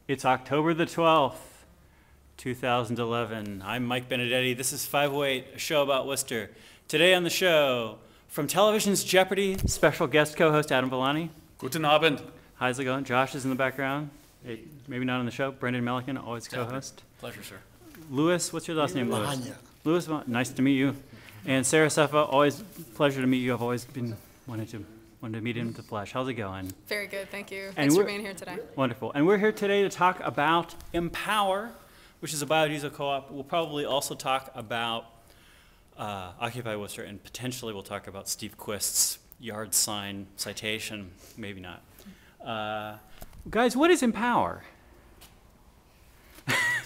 It's October the 12th, 2011. I'm Mike Benedetti. This is 508, a show about Worcester. Today on the show, from television's Jeopardy! Special guest co-host Adam Villani. Guten Abend. How's it going? Josh is in the background. Hey, maybe not on the show. Brendan Melican, always co-host. Pleasure, sir. Louis, what's your last name, Louis? Louis, nice to meet you. And Sarah Sefa, always pleasure to meet you. I've always been wanted to meet in the flesh. How's it going? Very good, thank you. Thanks for being here today. Wonderful. And we're here today to talk about Empower, which is a biodiesel co-op. We'll probably also talk about Occupy Worcester, and potentially we'll talk about Steve Quist's yard sign citation. Maybe not. Guys, what is Empower?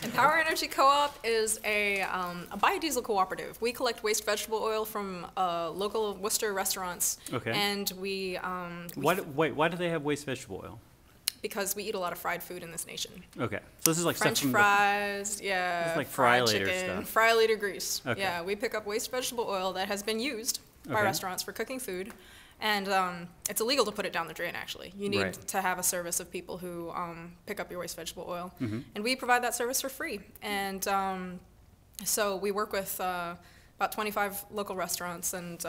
Empower Energy Co-op is a biodiesel cooperative. We collect waste vegetable oil from local Worcester restaurants. Okay. And we why do they have waste vegetable oil? Because we eat a lot of fried food in this nation. Okay. So this is like French stuff from fries, yeah. This is like fried fry later chicken, stuff. Fry later grease. Okay. Yeah, we pick up waste vegetable oil that has been used by restaurants for cooking food. And it's illegal to put it down the drain, actually. You need to have a service of people who pick up your waste vegetable oil. Mm-hmm. And we provide that service for free. And so we work with about 25 local restaurants and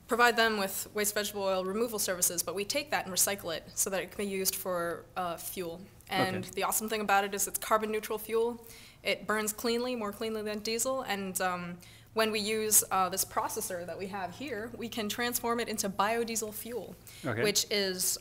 provide them with waste vegetable oil removal services. But we take that and recycle it so that it can be used for fuel. And the awesome thing about it is it's carbon neutral fuel. It burns cleanly, more cleanly than diesel. And when we use this processor that we have here, we can transform it into biodiesel fuel, which is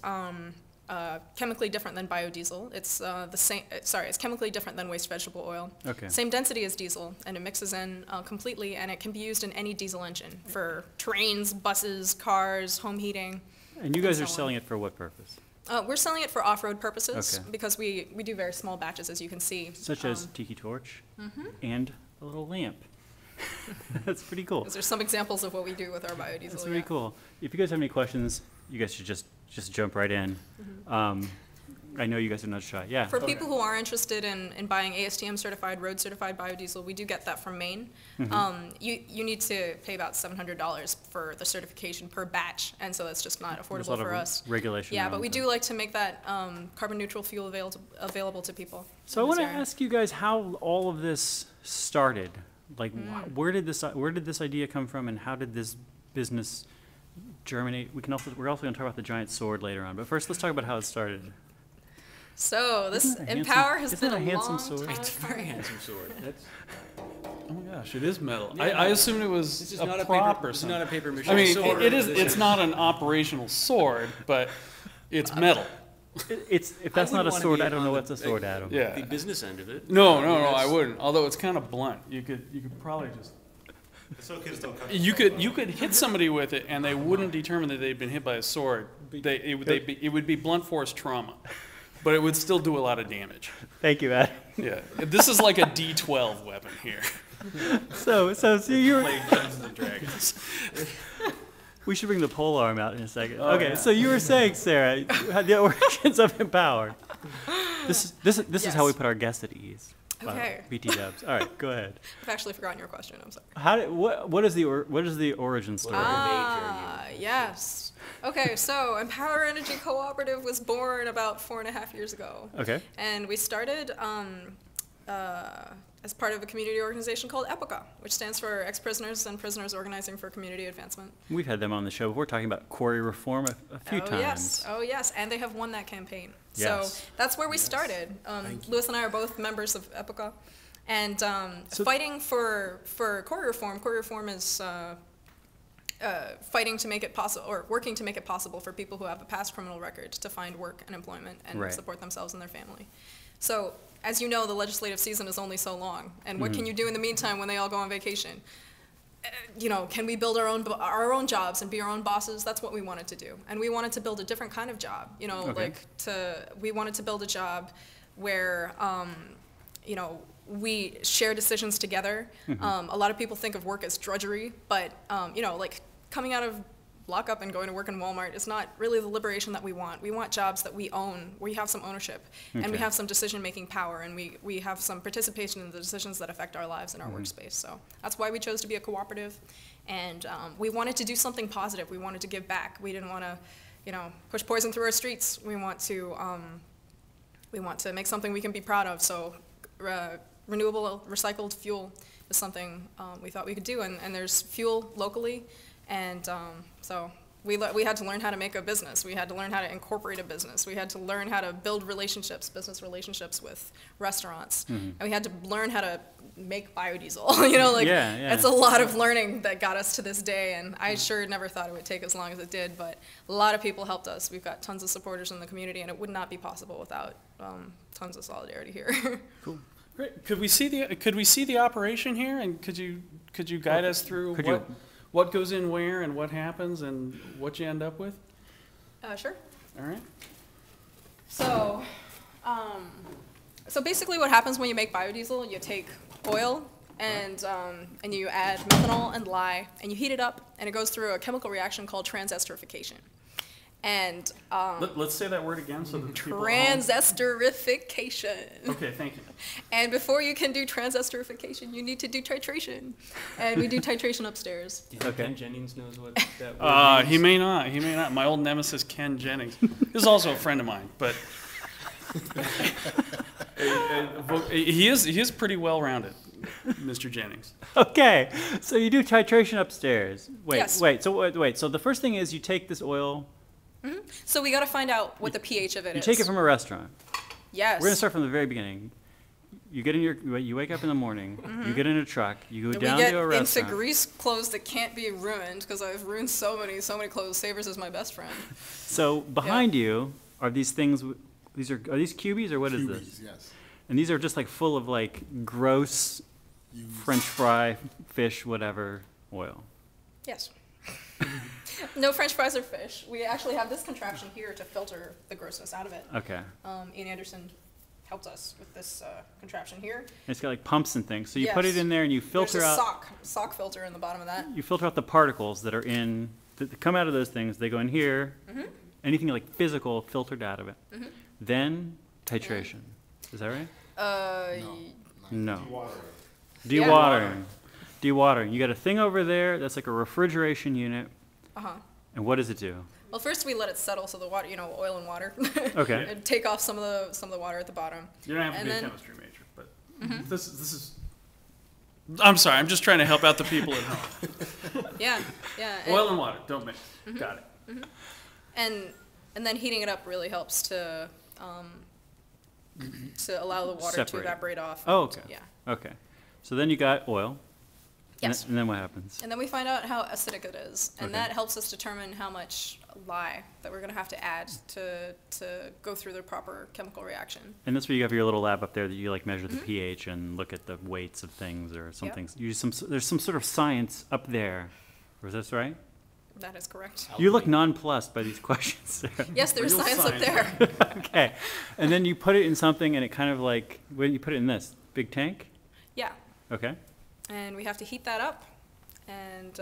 chemically different than biodiesel. It's it's chemically different than waste vegetable oil. Same density as diesel, and it mixes in completely, and it can be used in any diesel engine for trains, buses, cars, home heating. And you guys are selling it for what purpose? We're selling it for off-road purposes because we do very small batches, as you can see. Such as tiki torch and a little lamp. That's pretty cool. Those are some examples of what we do with our biodiesel. That's really cool. If you guys have any questions, you guys should just jump right in. I know you guys are not shy. Yeah. For people who are interested in buying ASTM certified, road certified biodiesel, we do get that from Maine. You need to pay about $700 for the certification per batch, and so that's just not affordable for us. Regulation. Yeah, but we do like to make that carbon neutral fuel available to people. So I want to ask you guys how all of this started. Like, where did this idea come from, and how did this business germinate? We're also going to talk about the giant sword later on, but first let's talk about how it started. So this Empower has been a handsome sword. It's a very handsome sword. Oh my gosh, it is metal. I assumed it was a prop or something. This is not a paper mache sword. It is. It's not an operational sword, but it's metal. If that's not a sword, I don't know what's a sword, Adam. Yeah. The business end of it. No, I wouldn't. Although it's kind of blunt. You could probably just. So kids don't cut. You could hit somebody with it, and they wouldn't determine that they'd been hit by a sword. It would be blunt force trauma, but it would still do a lot of damage. Thank you, Adam. Yeah, this is like a D12 weapon here. So you're. Playing Dungeons and Dragons. We should bring the pole arm out in a second. So you were saying, Sarah, the origins of Empower. This is how we put our guests at ease. Okay. BT dubs. All right, go ahead. I've actually forgotten your question. I'm sorry. What is the origin story? Yes. Okay, so Empower Energy Cooperative was born about 4.5 years ago. Okay. And we started as part of a community organization called EPICA, which stands for Ex-Prisoners and Prisoners Organizing for Community Advancement. We've had them on the show. We're talking about quarry reform a few times. Oh yes, and they have won that campaign. Yes. So that's where we started. Louis and I are both members of EPICA, and fighting for quarry reform. Quarry reform is fighting to make it possible, or working to make it possible for people who have a past criminal record to find work and employment and support themselves and their family. So, as you know, the legislative season is only so long, and what can you do in the meantime when they all go on vacation? Can we build our own jobs and be our own bosses? That's what we wanted to do, and we wanted to build a different kind of job. We wanted to build a job where, we share decisions together. A lot of people think of work as drudgery, but like coming out of lockup and going to work in Walmart is not really the liberation that we want. We want jobs that we own, where we have some ownership, and we have some decision-making power, and we have some participation in the decisions that affect our lives and our workspace. So that's why we chose to be a cooperative, and we wanted to do something positive. We wanted to give back. We didn't want to, push poison through our streets. We want to we want to make something we can be proud of. So renewable recycled fuel is something we thought we could do, and there's fuel locally, and so we had to learn how to make a business. We had to learn how to incorporate a business. We had to learn how to build relationships, business relationships with restaurants, and we had to learn how to make biodiesel. You know, like it's a lot of learning that got us to this day, and I sure never thought it would take as long as it did, but a lot of people helped us. We've got tons of supporters in the community, and it would not be possible without tons of solidarity here. Cool. Great. Could we see the operation here, and could you guide us through what goes in where and what happens and what you end up with? Sure. All right. So, so basically, what happens when you make biodiesel? You take oil and you add methanol and lye, and you heat it up, and it goes through a chemical reaction called transesterification. And let's say that word again so that people transesterification. Okay, thank you. And before you can do transesterification, you need to do titration, and we do titration upstairs. Do you think Ken Jennings knows what that word means? He may not. He may not. My old nemesis Ken Jennings is also a friend of mine, but he is pretty well rounded, Mr. Jennings. Okay, so you do titration upstairs. Yes. Wait. So the first thing is you take this oil. So we got to find out what the pH of it is. You take it from a restaurant. Yes. We're gonna start from the very beginning. You get in you wake up in the morning. You get in a truck. You go down to a restaurant. We get into grease clothes that can't be ruined, because I've ruined so many clothes. Savers is my best friend. So behind you are these things. Are these cubies or what is this? Cubies, yes. And these are just like full of like gross French fry, fish, whatever oil. Yes. No French fries or fish. We actually have this contraption here to filter the grossness out of it. Okay. Ian Anderson helped us with this contraption here. And it's got like pumps and things. So you put it in there and you filter There's out. a sock filter in the bottom of that. You filter out the particles that are that come out of those things. They go in here. Anything like physical filtered out of it. Then titration. Is that right? No. Dewatering. Dewatering. You got a thing over there that's like a refrigeration unit. And what does it do? Well, first we let it settle, so the water, oil and water. Okay. And take off some of the water at the bottom. You don't have to be a chemistry major, but this is. I'm sorry. I'm just trying to help out the people at home. Yeah. Oil and water, don't mix. Got it. And then heating it up really helps to allow the water to evaporate off. Oh, okay. Yeah. Okay. So then you got oil. Yes. And then what happens? And then we find out how acidic it is, and that helps us determine how much lye that we're going to have to add to go through the proper chemical reaction. And that's where you have your little lab up there that you like measure the pH and look at the weights of things or something. There's some sort of science up there. Is this right? That is correct. You look nonplussed by these questions. Yes, there's science up there. Okay. And then you put it in something and it kind of like, when you put it in this big tank? Yeah. Okay. And we have to heat that up, and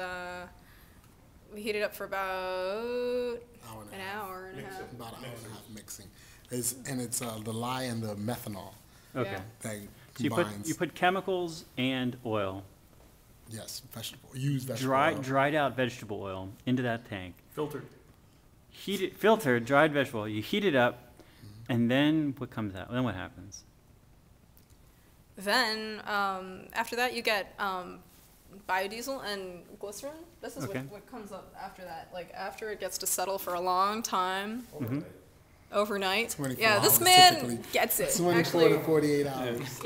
we heat it up for about an hour and a half. About an hour and a half mixing. It's the lye and the methanol. Okay. That So combines. you put chemicals and oil. Yes, vegetable oil. Dried out vegetable oil into that tank. Filtered. Filtered, dried vegetable oil. You heat it up, and then what comes out? Then what happens? Then, after that, you get biodiesel and glycerin. This is what comes up after that. Like, after it gets to settle for a long time, overnight. Yeah, this man gets it. 24 to 48 hours.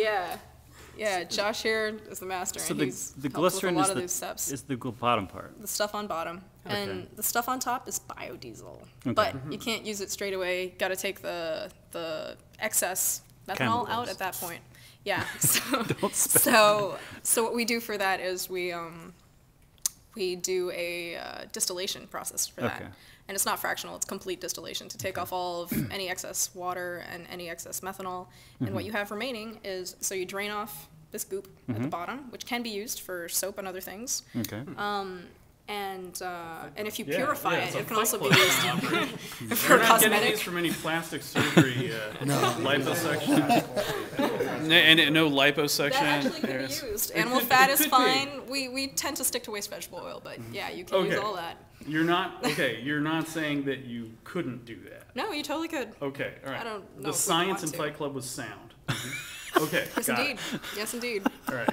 Yeah, Josh here is the master, So and he's the helped glycerin with a lot of these steps. is the bottom part. The stuff on bottom. Okay. And the stuff on top is biodiesel. Okay. But you can't use it straight away. Got to take the excess methanol out at that point. Yeah. So what we do for that is we do a distillation process for that. Okay. And it's not fractional, it's complete distillation to take off all of any excess water and any excess methanol. And what you have remaining is, so you drain off this goop at the bottom, which can be used for soap and other things. Okay. And if you purify it, it can also be used for We're not getting cosmetic. these from any plastic surgery liposuction. And no liposuction. That actually could be used. Animal fat is fine. We tend to stick to waste vegetable oil, but yeah, you can use all that. You're not saying that you couldn't do that. No, you totally could. Okay, all right. I don't know The if we science in want to. Fight Club was sound. Okay, Yes, got indeed. it. Yes, indeed. All right.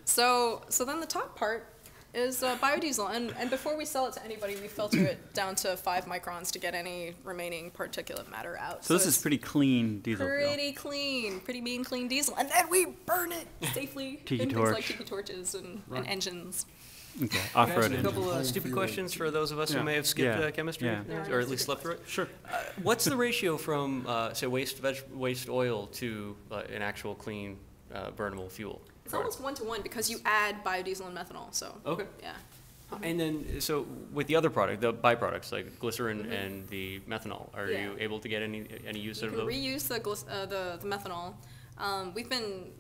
So then the top part is biodiesel, and before we sell it to anybody, we filter it down to 5 microns to get any remaining particulate matter out. So this is it's pretty clean diesel fuel. pretty clean, pretty mean, clean diesel, and then we burn it safely Tiki in things torch. like tiki torches and engines. Okay, Can I ask off-road a engine. couple of stupid questions for those of us Yeah. who may have skipped Yeah. chemistry, Yeah. or at least slept through it? Sure. What's the ratio from, say, waste oil to an actual clean burnable fuel? It's almost 1-to-1 because you add biodiesel and methanol. So Okay. yeah. And then, so with the other product, the byproducts like glycerin and the methanol, are Yeah. you able to get any use You out can of those? reuse the methanol. We've been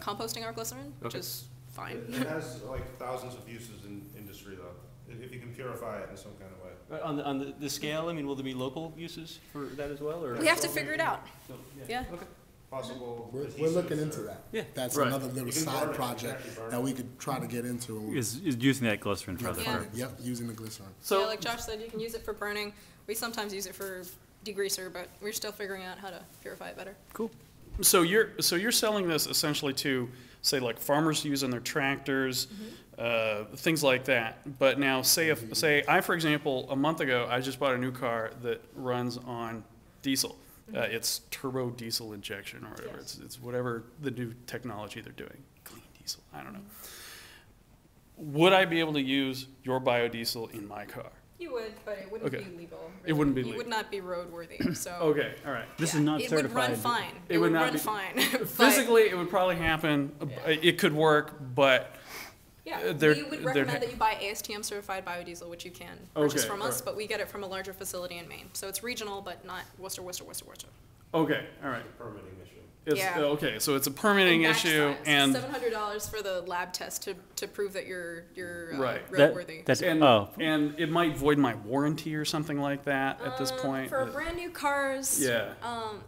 composting our glycerin, which Okay. is fine. It has like thousands of uses in industry though, if you can purify it in some kind of way. On the scale, I mean, will there be local uses for that as well, or? We have to figure it out. So, Yeah. Okay. Possible. We're looking into adhesives or- that. Yeah. That's Right. another little You can side burn it. project You can actually burn that it. we could try to get into. Is using that glycerin for other Yeah. purposes. Yep, using the glycerin. So, Yeah, like Josh said, you can use it for burning. We sometimes use it for degreaser, but we're still figuring out how to purify it better. Cool. so you're selling this essentially to, say, like farmers use on their tractors, things like that. But now, say I, for example, a month ago, I just bought a new car that runs on diesel. It's turbo diesel injection or whatever. Yes. It's whatever the new technology they're doing. Clean diesel. I don't know. Would I be able to use your biodiesel in my car? You would, but it wouldn't Okay. be legal. It wouldn't be You legal. would not be roadworthy. So Okay, all right. This yeah, is not it would run certified. fine. It It would would not run be- fine. But, Physically, it would probably happen. It could work, but yeah, there- we would there- recommend that you buy ASTM certified biodiesel, which you can purchase Okay, from us, alright. but we get it from a larger facility in Maine. So it's regional, but not Worcester. okay, all right. Permitting issue. It's, Yeah. Okay, so it's a permitting issue, and $700 for the lab test to prove that you're Right. roadworthy. That's and oh. and it might void my warranty or something like that at this point. For brand new cars, Yeah.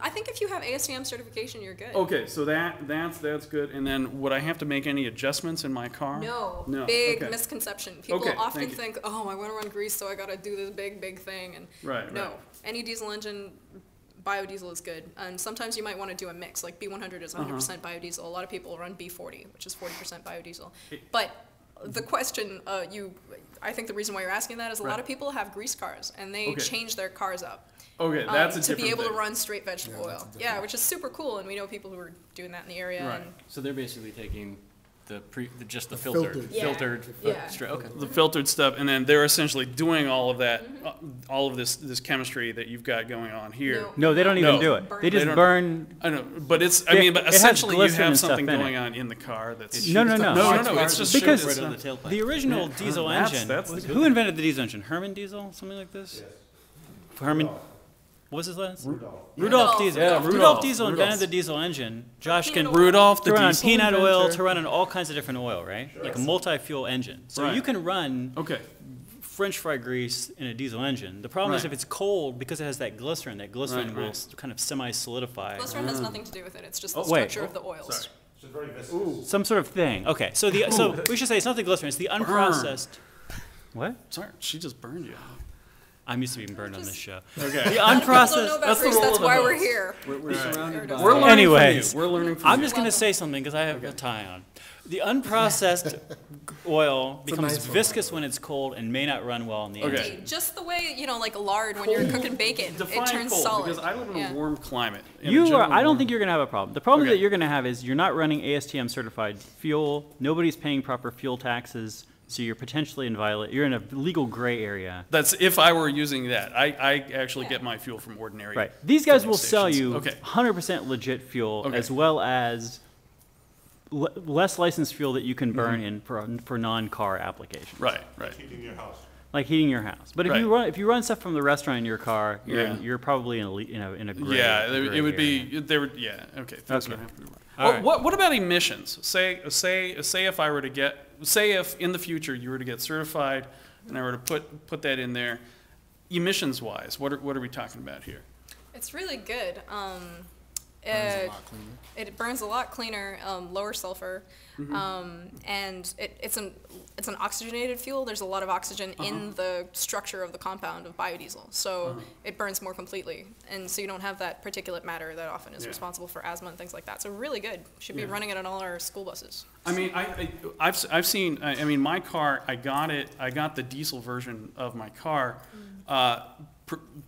I think if you have ASTM certification, you're good. Okay, so that's good. And then would I have to make any adjustments in my car? No, No. big Okay. misconception. People Okay, often thank you. think, oh, I want to run grease, so I got to do this big thing. And Right, no, right. any diesel engine, biodiesel is good. And sometimes you might want to do a mix. Like B100 is 100% biodiesel. A lot of people run B40, which is 40% biodiesel. But the question, I think the reason why you're asking that is a lot Right. of people have grease cars, and they Okay. change their cars up. Okay, that's a to different be able thing. to run straight vegetable Yeah, that's oil. a different Yeah, which is super cool, and we know people who are doing that in the area. Right. And So they're basically taking just the filtered. filtered, Yeah. filtered, Yeah. straight, okay. The filtered stuff, and then they're essentially doing all of that, Mm-hmm. all of this chemistry that you've got going on here. No, they don't even No. do it. They Burn. just They don't- burn. I know, but it's. I It- mean, but it has essentially, you glycerin have and stuff something in it. going on in the car that's. No, no, no. No, it's just Because- it's right on not- the tailpipe. The original diesel that's- engine. that's the good Who invented the diesel engine? Herman Diesel, something like this. Yes. Herman. What was his last? Rudolph. Rudolph Diesel. Yeah, Rudolph Rudolph. Diesel Rudolph. invented the diesel engine. Josh can Peanut oil. Rudolph the to run on diesel peanut oil, inventor. to run on all kinds of different oil, right? Like a multi-fuel engine. So Right. you can run Okay. French fry grease in a diesel engine. The problem is Right. if it's cold, because it has that glycerin Right, will right. kind of semi-solidify. Glycerin has nothing to do with it. It's just the Oh, wait. structure of the oils. Sorry. It's very viscous. Some sort of thing. Okay, so we should say it's not the glycerin, it's the unprocessed. What? Sorry, she just burned you. I'm used to being burned on this show. Okay. The People don't know unprocessed. about That's the grease, role that's of the why we're host. here. We're surrounded by. We're learning Anyways, from you. We're learning from I'm you. just going to say something because I have a tie on. The unprocessed oil a becomes nice one. viscous when it's cold and may not run well in the Okay. engine. Just the way, like lard when you're cooking bacon, Define it turns cold, solid. because I live in a Yeah. warm climate. in a I generally don't warm- think you're going to have a problem. The problem Okay. that you're going to have is you're not running ASTM certified fuel. Nobody's paying proper fuel taxes. So you're potentially you're in a legal gray area. That's if I were using that. I actually Yeah. get my fuel from ordinary. Right. These guys filling will sell stations. you Okay. 100% legit fuel Okay. as well as less licensed fuel that you can burn in for non-car applications. Right. Right. Heating your house. Like heating your house. But if you run stuff from the restaurant in your car, Yeah. you're probably in a gray. Yeah, gray it would area. be. There would. Yeah. Okay. Things Okay. would have to be. All right. What about emissions? Say if I were to say if in the future you were to get certified and I were to put that in there, emissions-wise, what are we talking about here? It's really good. Burns a lot cleaner. It burns a lot cleaner, lower sulfur, and it's an oxygenated fuel. There's a lot of oxygen in the structure of the compound of biodiesel, so it burns more completely, and so you don't have that particulate matter that often is responsible for asthma and things like that. So really good. Should be running it on all our school buses. I mean, I've seen. I mean, my car. I got the diesel version of my car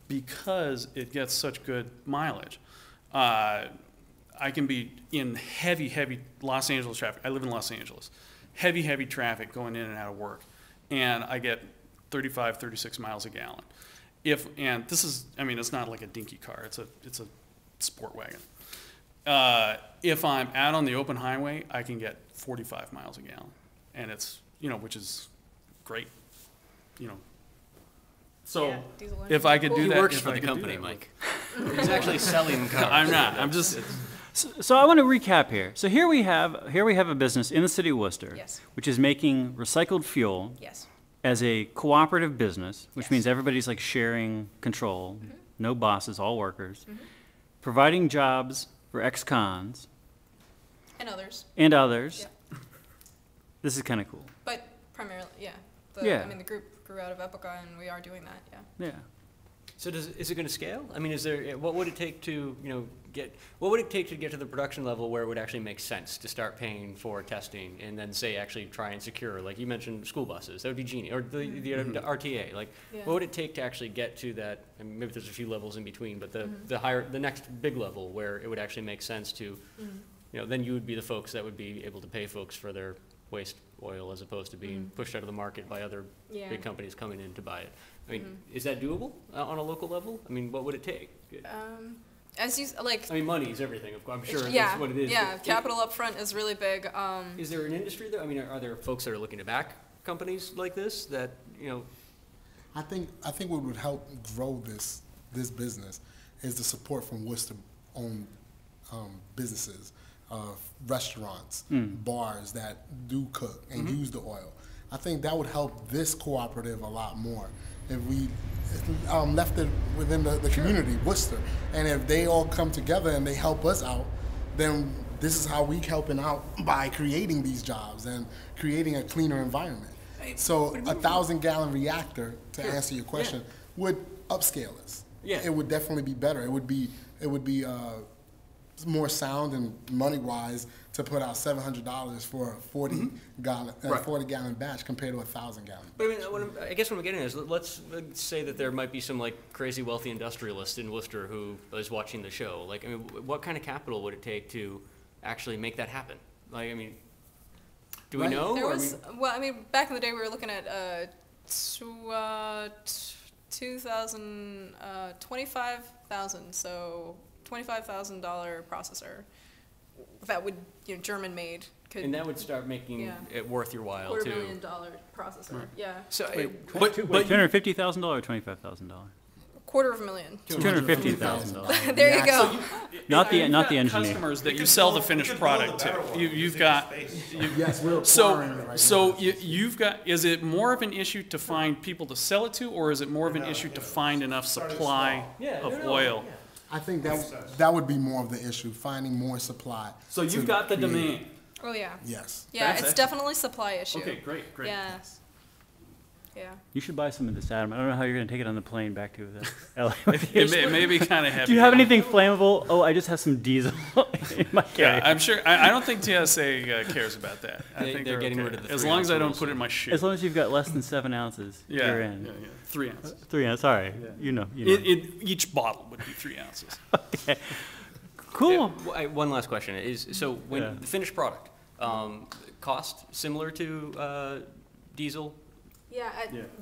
because it gets such good mileage. I can be in heavy Los Angeles traffic. I live in Los Angeles. Heavy traffic going in and out of work. And I get 35, 36 miles a gallon. And this is, I mean, it's not like a dinky car. It's a sport wagon. If I'm out on the open highway, I can get 45 miles a gallon. And it's, which is great, So Yeah, diesel if I could do He that. works if for I the could do company, that, Mike. He's actually selling cars. I'm not. I'm just. So I want to recap here. So here we have a business in the city of Worcester, Yes. which is making recycled fuel Yes. as a cooperative business, which Yes. means everybody's like sharing control, no bosses, all workers, providing jobs for ex-cons And others, and others. This is kind of cool. but primarily, Yeah. I mean, the group grew out of Epica, and we are doing that. Yeah. Yeah. So is it going to scale? I mean, what would it take to, what would it take to get to the production level where it would actually make sense to start paying for testing and then say actually try and secure, like you mentioned, school buses, that would be genius, or the RTA, like Yeah. what would it take to actually get to that, and maybe there's a few levels in between, but the next big level where it would actually make sense to, then you would be the folks that would be able to pay folks for their waste oil as opposed to being pushed out of the market by other Yeah. big companies coming in to buy it. I mean, is that doable on a local level? I mean, what would it take? As you like. I mean, money is everything. I'm sure Yeah. that's what it is. Yeah. but Capital up front is really big. Is there an industry there? I mean, are there folks that are looking to back companies like this that I think what would help grow this business is the support from Worcester-owned businesses, restaurants, bars that do cook and use the oil. I think that would help this cooperative a lot more if we left it within the community, Worcester, and if they all come together and they help us out, then this is how we helping out by creating these jobs and creating a cleaner environment. So a 1,000-gallon reactor, to answer your question, would upscale us. Yeah. It would definitely be better. It would be more sound and money-wise to put out $700 for a 40-gallon batch compared to a 1,000-gallon. But I mean, I guess what I'm getting at is let's say that there might be some like crazy wealthy industrialist in Worcester who is watching the show. Like, I mean, what kind of capital would it take to actually make that happen? Like, I mean, do we know? There Or, was, well, I mean, back in the day, we were looking at 25,000, so $25,000 processor that would, German made. and that would start making it worth your while too. $250,000 processor. Yeah. So, But $250,000 or $25,000? $250,000. $250,000. There you go. Not the engineer. customers that you sell the finished product to. You've got. Yes, we're So, acquiring it right so now. you've got, is it more of an issue to find people to sell it to, or is it more of an issue to find enough supply of oil? I think that would be more of the issue, finding more supply. So you've to got the create- demand. Oh, yeah. Yes. Yeah, That's it's it. definitely a supply issue. Okay, great. Yeah. Yeah. You should buy some of this, Adam. I don't know how you're going to take it on the plane back to LA. with you. It may be kind of heavy. Do you have anything flammable? Oh, I just have some diesel in my Yeah, carry. I'm sure. I don't think TSA cares about that. I think they're getting okay. rid of the as 3 long as I ounce don't rules. put it in my shoe. As long as you've got less than 7 ounces, yeah, you're in. yeah, 3 ounces. 3 ounces, sorry. You know. Each bottle would be 3 ounces. Okay. Cool. Yeah, one last question is, so when Yeah. the finished product, cost similar to diesel? Yeah,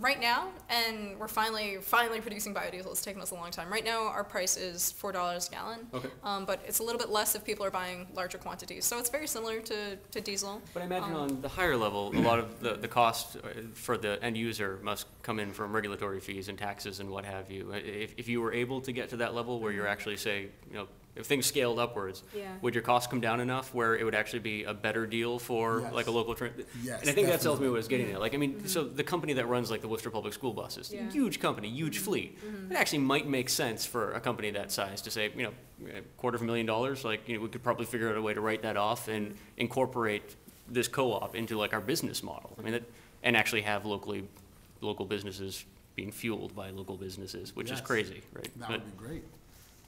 right now, and we're finally producing biodiesel. It's taken us a long time. Right now, our price is $4 a gallon. Okay. But it's a little bit less if people are buying larger quantities. So it's very similar to diesel. But I imagine on the higher level, a lot of the cost for the end user must come in from regulatory fees and taxes and what have you. If you were able to get to that level where you're actually, say, if things scaled upwards, Yeah. would your costs come down enough where it would actually be a better deal for Yes. like a local Yes, and I think that tells me definitely. what I was getting at. Like, I mean, so the company that runs like the Worcester Public School buses, Yeah. huge company, huge fleet. It actually might make sense for a company that size to say, you know, $250,000, like, you know, we could probably figure out a way to write that off and incorporate this co-op into like our business model. I mean, that, and actually have local businesses being fueled by local businesses, which is Yes. crazy, right? That But- would be great.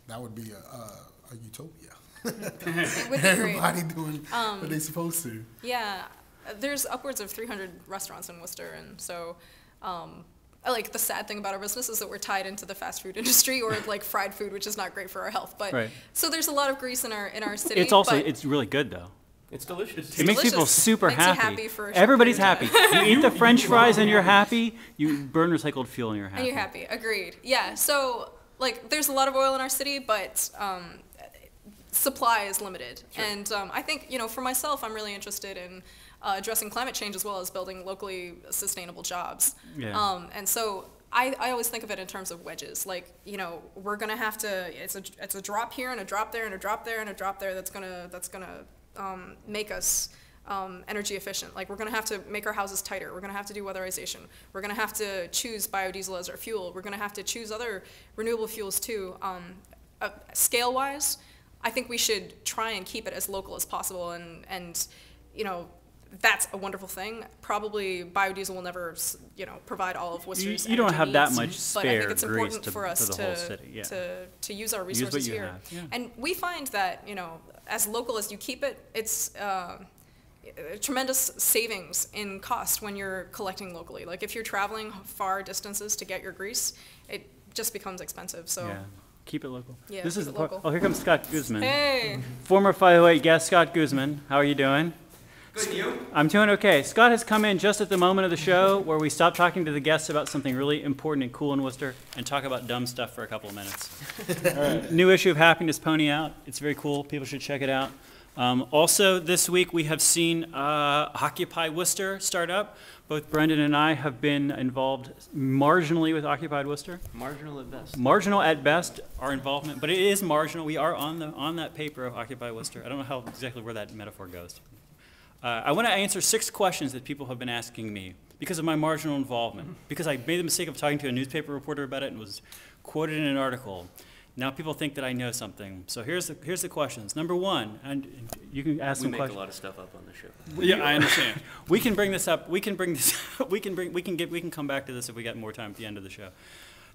That would be a utopia. It would be great. Everybody doing what they're supposed to. Yeah, there's upwards of 300 restaurants in Worcester, and so, like, the sad thing about our business is that we're tied into the fast food industry, or like fried food, which is not great for our health. But Right. so there's a lot of grease in our city. It's also, but it's really good though. It's delicious. It makes people delicious. super Makes you happy. happy for a short Everybody's period of happy. You eat the French fries and you're happy. You burn recycled fuel and you're happy. and you're happy. Agreed. Yeah. So like, there's a lot of oil in our city, but supply is limited. And I think, you know, for myself, I'm really interested in addressing climate change as well as building locally sustainable jobs. Yeah. And so I always think of it in terms of wedges. Like, you know, we're gonna have to. It's a drop here and a drop there and a drop there and a drop there. That's gonna make us energy efficient. Like, we're gonna have to make our houses tighter. We're gonna have to do weatherization. We're gonna have to choose biodiesel as our fuel. We're gonna have to choose other renewable fuels too. Scale-wise, I think we should try and keep it as local as possible. And you know, that's a wonderful thing. Probably biodiesel will never, you know, provide all of Worcester's You don't energy have that needs, much but I think spare it's grease important to- for us for the whole city, yeah. to use our Use what resources you here. have, yeah. And we find that, you know, as local as you keep it, it's tremendous savings in cost when you're collecting locally. Like, if you're traveling far distances to get your grease, it just becomes expensive. So, Yeah. Keep it local. Yeah, This keep is it the part. local. Oh, here comes Scott Guzman. hey, Former 508 guest Scott Guzman. How are you doing? Good, you? I'm doing okay. Scott has come in just at the moment of the show where we stop talking to the guests about something really important and cool in Worcester and talk about dumb stuff for a couple of minutes. New issue of Happiness Pony out. It's very cool. People should check it out. Also, this week we have seen Occupy Worcester start up. Both Brendan and I have been involved marginally with Occupy Worcester. Marginal at best. Marginal at best, our involvement, but it is marginal. We are on that paper of Occupy Worcester. I don't know how exactly where that metaphor goes. I want to answer 6 questions that people have been asking me because of my marginal involvement, because I made the mistake of talking to a newspaper reporter about it and was quoted in an article. Now people think that I know something. So here's the questions. Number 1, and you can ask We some make a questions. lot of stuff up on the show. Yeah, I understand. We can bring this up. We can come back to this if we got more time at the end of the show.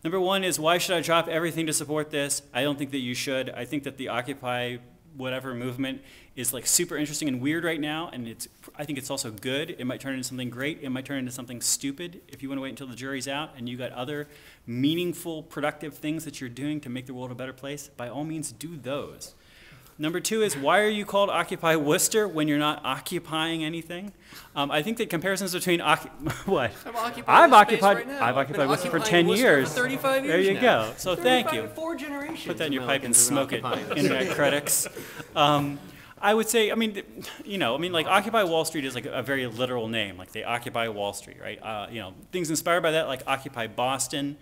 Number 1 is, why should I drop everything to support this? I don't think that you should. I think that the Occupy whatever movement is like super interesting and weird right now, and I think it's also good. It might turn into something great. It might turn into something stupid if you want to wait until the jury's out and you got other meaningful, productive things that you're doing to make the world a better place. By all means, do those. Number 2 is, why are you called Occupy Worcester when you're not occupying anything? I think that comparisons between what? I've occupied Worcester for 10 years. 35 years There you now. go. So thank you. 4 generations. Put that in your of pipe and Americans have smoke it, been occupying this. internet critics. I would say, like Occupy Wall Street is like a very literal name. Like they occupy Wall Street, right? Things inspired by that, like Occupy Boston.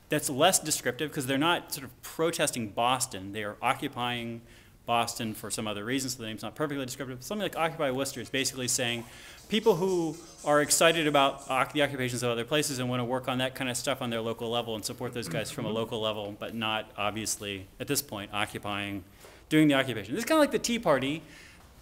That's less descriptive because they're not sort of protesting Boston. They are occupying Boston for some other reason, so the name's not perfectly descriptive. Something like Occupy Worcester is basically saying people who are excited about the occupations of other places and want to work on that kind of stuff on their local level and support those guys from a local level, but not obviously, at this point, doing the occupation. This is kind of like the Tea Party.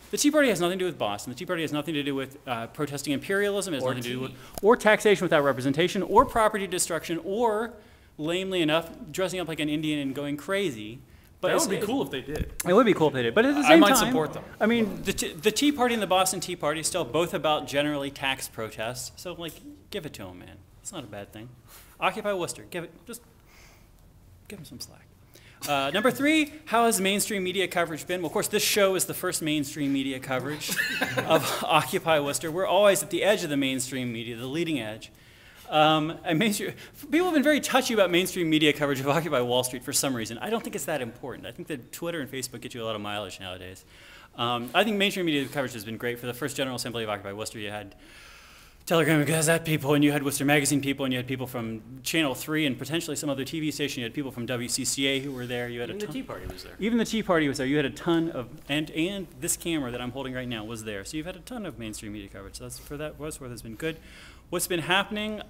The Tea Party has nothing to do with Boston. The Tea Party has nothing to do with protesting imperialism. It has nothing to do with or taxation without representation, or property destruction, or, lamely enough, dressing up like an Indian and going crazy. But That would be cool if they did. It would be cool if they did, but at the same I might time, support them. I mean, the Tea Party and the Boston Tea Party are still both about generally tax protests. So, like, give it to them, man. It's not a bad thing. Occupy Worcester. Give them some slack. Number 3, how has mainstream media coverage been? Well, of course, this show is the first mainstream media coverage of Occupy Worcester. We're always at the edge of the mainstream media, the leading edge. And people have been very touchy about mainstream media coverage of Occupy Wall Street for some reason. I don't think it's that important. I think that Twitter and Facebook get you a lot of mileage nowadays. I think mainstream media coverage has been great. For the first General Assembly of Occupy Worcester, you had Telegram and Gazette people, and you had Worcester Magazine people, and you had people from Channel 3 and potentially some other TV station. You had people from WCCA who were there. You had Even a the ton. Tea Party was there. Even the Tea Party was there. You had a ton of, and this camera that I'm holding right now was there. So you've had a ton of mainstream media coverage. So that's for that. Wordsworth has been good. What's been happening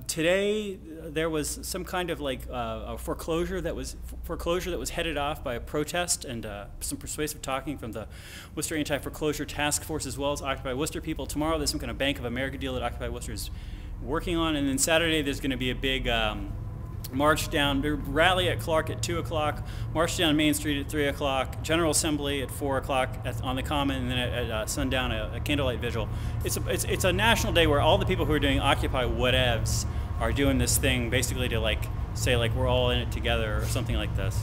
today? There was some kind of like a foreclosure that was headed off by a protest and some persuasive talking from the Worcester Anti-Foreclosure Task Force as well as Occupy Worcester people. Tomorrow there's some kind of Bank of America deal that Occupy Worcester is working on, and then Saturday there's going to be a big march down, rally at Clark at 2 o'clock, march down Main Street at 3 o'clock, General Assembly at 4 o'clock on the Common, and then at sundown a candlelight vigil. It's a national day where all the people who are doing Occupy Whatevs are doing this thing basically to like say like we're all in it together or something like this.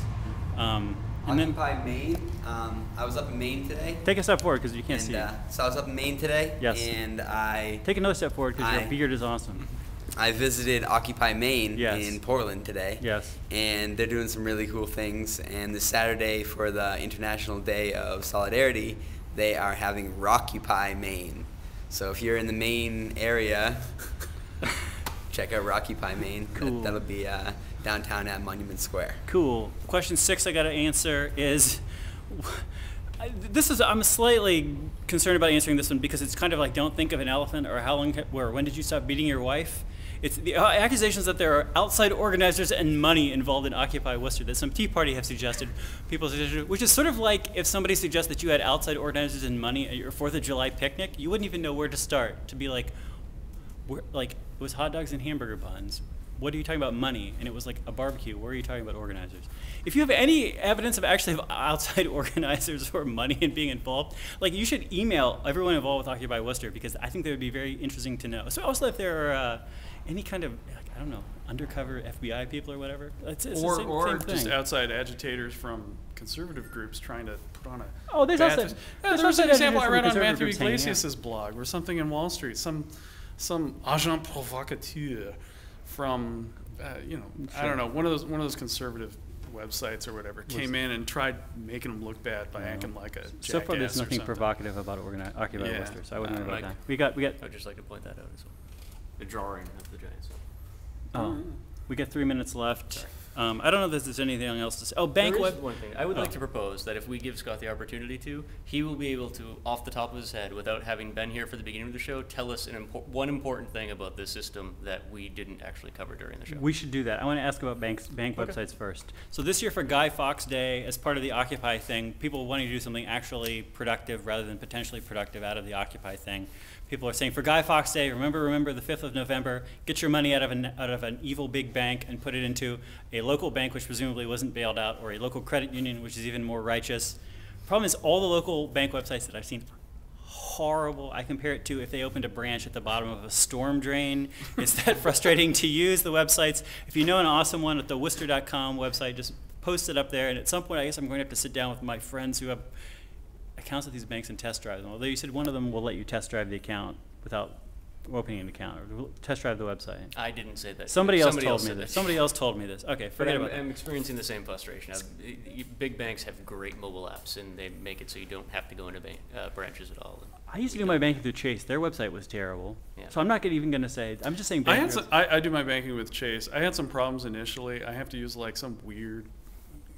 And then Occupy Maine. I was up in Maine today. take a step forward because you can't see. So I was up in Maine today. Yes. And I Take another step forward because your beard is awesome. visited Occupy Maine Yes. in Portland today. Yes. And they're doing some really cool things. And this Saturday for the International Day of Solidarity, they are having Rockupy Maine. So if you're in the Maine area, check out Rockupy Maine. Cool. That'll be downtown at Monument Square. Cool. Question 6 I got to answer is, I'm slightly concerned about answering this one because it's kind of like don't think of an elephant or when did you stop beating your wife? It's the accusations that there are outside organizers and money involved in Occupy Worcester that some Tea Party have suggested, which is sort of like if somebody suggests that you had outside organizers and money at your 4th of July picnic, you wouldn't even know where to start to be like, it was hot dogs and hamburger buns. What are you talking about money? And it was like a barbecue. Where are you talking about organizers? If you have any evidence of actually outside organizers or money in being involved, like you should email everyone involved with Occupy Worcester because I think that would be very interesting to know. So also if there are any kind of, I don't know, undercover FBI people or whatever. It's the same just thing. outside agitators from conservative groups trying to put on a. Oh, there's bad also face. there's There was also an example I agitators read from on conservative Matthew groups hanging out. Iglesias' blog or something in Wall Street. Some agent provocateur from I don't know, one of those conservative websites or whatever came in and tried making them look bad by acting like a jackass. So far, there's or nothing something. provocative about Occupy Yeah. Worcester, so I wouldn't worry about Like- that. We got. I would just like to point that out as well. The drawing of the Giants. Oh, we got 3 minutes left. I don't know if there's anything else to say. Oh, bank There is web. one thing. I would like to propose that if we give Scott the opportunity to, he will be able to, off the top of his head, without having been here for the beginning of the show, tell us one important thing about this system that we didn't actually cover during the show. We should do that. I want to ask about bank websites first. So this year for Guy Fawkes Day, as part of the Occupy thing, people wanting to do something actually productive rather than potentially productive out of the Occupy thing. People are saying for Guy Fawkes Day, remember the 5th of November, get your money out of an evil big bank and put it into a local bank which presumably wasn't bailed out, or a local credit union which is even more righteous. Problem is all the local bank websites that I've seen are horrible. I compare it to if they opened a branch at the bottom of a storm drain. It's that frustrating to use the websites. If you know an awesome one at the Worcester.com website, just post it up there. And at some point, I guess I'm going to have to sit down with my friends who have accounts at these banks and test drive them. Although you said one of them will let you test drive the account without opening an account or test drive the website. I didn't say that. Somebody else told me said this. that. Somebody else told me this. Okay, But forget about I'm that. experiencing the same frustration. Big banks have great mobile apps, and they make it so you don't have to go into branches at all. I used to do my banking through Chase. Their website was terrible. Yeah. So I'm not even going to say, I'm just saying I bank had I do my banking with Chase. I had some problems initially. I have to use like some weird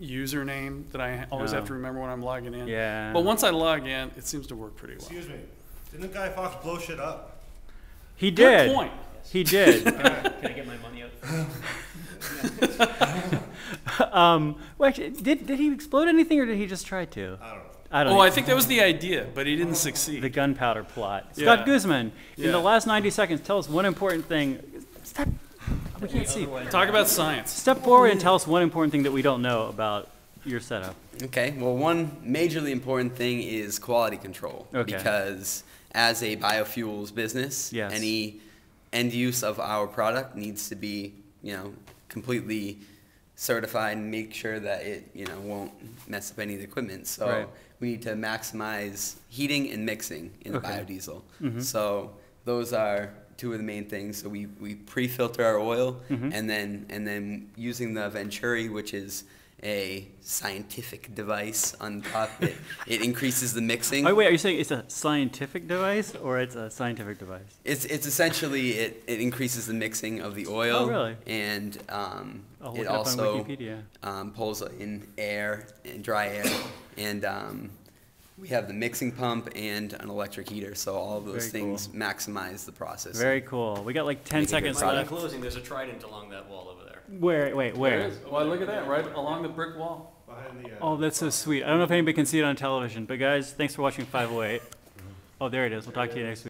username that I always have to remember when I'm logging in. Yeah. But once I log in, it seems to work pretty well. Excuse me, didn't Guy Fawkes blow shit up? He did. Good point. He did. Can I get my money out? Well, actually, did he explode anything, or did he just try to? I don't know. I don't Oh, know. I think that was the idea, but he didn't succeed. The gunpowder plot. Yeah. Scott Guzman, in Yeah. the last 90 seconds, tell us one important thing. Step. We can't see. Talk about science. Step forward and tell us one important thing that we don't know about your setup. Okay, well, one majorly important thing is quality control. Okay. Because as a biofuels business, Yes. any end use of our product needs to be, completely certified and make sure that it, won't mess up any of the equipment. So Right. we need to maximize heating and mixing in the Okay. biodiesel. Mhm. So those are two of the main things. So we pre-filter our oil Mhm. and then using the Venturi, which is a scientific device on top. It increases the mixing. Oh, wait, are you saying it's a scientific device or it's a scientific device? It's essentially it increases the mixing of the oil. Oh, really? And I'll look it it up on also Wikipedia. pulls in air and dry air, and we have the mixing pump and an electric heater, so all of those Very things maximize the process. Very cool. We got like 10 Make a good seconds product. left. In closing, there's a trident along that wall over there. Where? Wait, There where? it is. Well, look at that, right along the brick wall. Behind the, Oh, that's so sweet. I don't know if anybody can see it on television, but guys, thanks for watching 508. Oh, there it is. We'll talk to you next week.